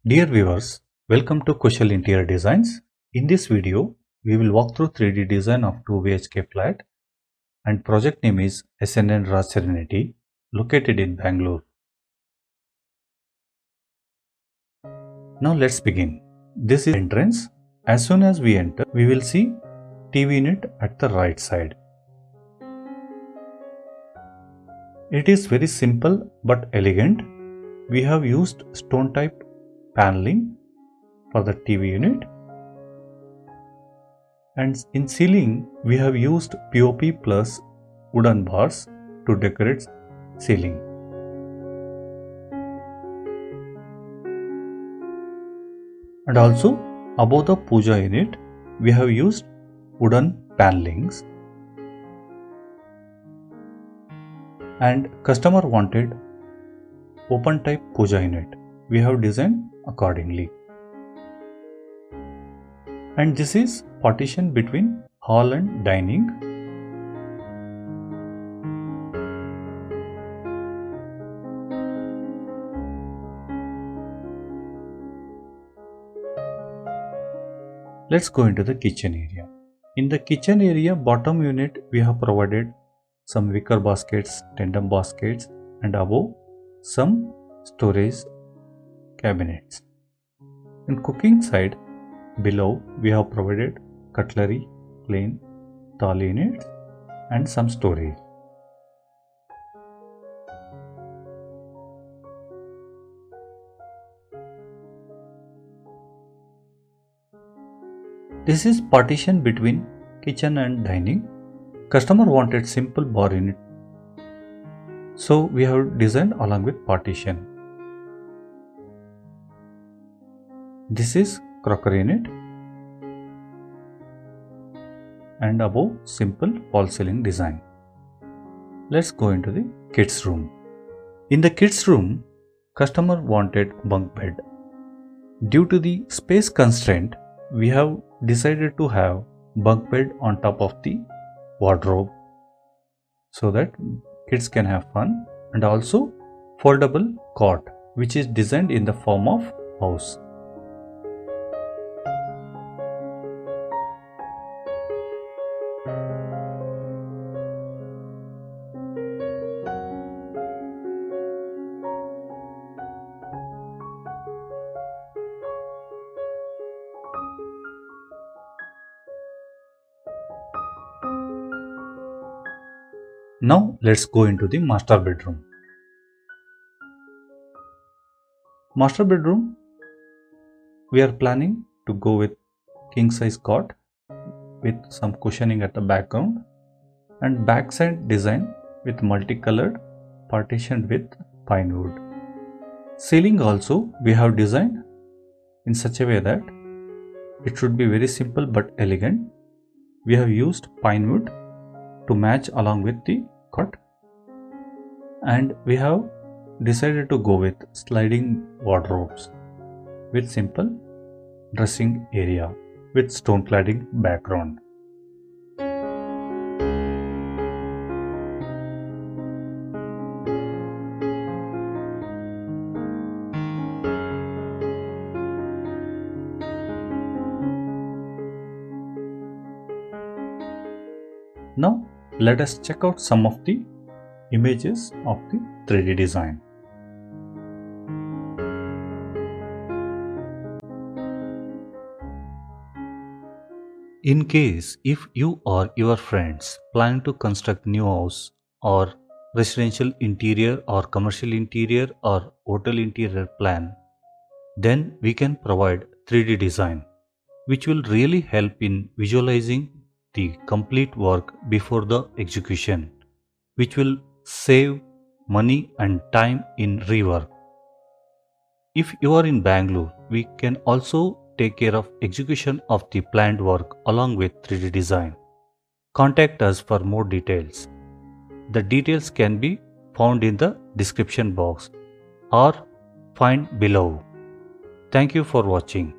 Dear viewers, welcome to Kushal Interior Designs. In this video, we will walk through 3D design of 2 BHK flat and project name is SNN Raj Serenity located in Bangalore. Now let's begin. This is entrance. As soon as we enter, we will see TV unit at the right side. It is very simple but elegant. We have used stone type paneling for the TV unit, and in ceiling we have used POP plus wooden bars to decorate ceiling. And also above the puja unit we have used wooden panelings, and customer wanted open type puja unit. We have designed accordingly. And this is partition between hall and dining. Let's go into the kitchen area. In the kitchen area bottom unit we have provided some wicker baskets, tandem baskets, and above some storage cabinets. In cooking side below we have provided cutlery, plain thali units, and some storage. This is partition between kitchen and dining. Customer wanted simple bar unit, so we have designed along with partition. This is crockery unit, and above simple false ceiling design. Let's go into the kids room. In the kids room, customer wanted bunk bed. Due to the space constraint, we have decided to have bunk bed on top of the wardrobe so that kids can have fun, and also foldable cot which is designed in the form of house. Now let's go into the master bedroom. Master bedroom, we are planning to go with king size cot with some cushioning at the background, and backside design with multicolored partition with pine wood. Ceiling also we have designed in such a way that it should be very simple but elegant. We have used pine wood to match along with the cot, and we have decided to go with sliding wardrobes with simple dressing area with stone cladding background. Now let us check out some of the images of the 3D design. In case if you or your friends plan to construct new house or residential interior or commercial interior or hotel interior plan, then we can provide 3D design, which will really help in visualizing the complete work before the execution, which will save money and time in rework. If you are in Bangalore, we can also take care of execution of the planned work along with 3D design. Contact us for more details. The details can be found in the description box or find below. Thank you for watching.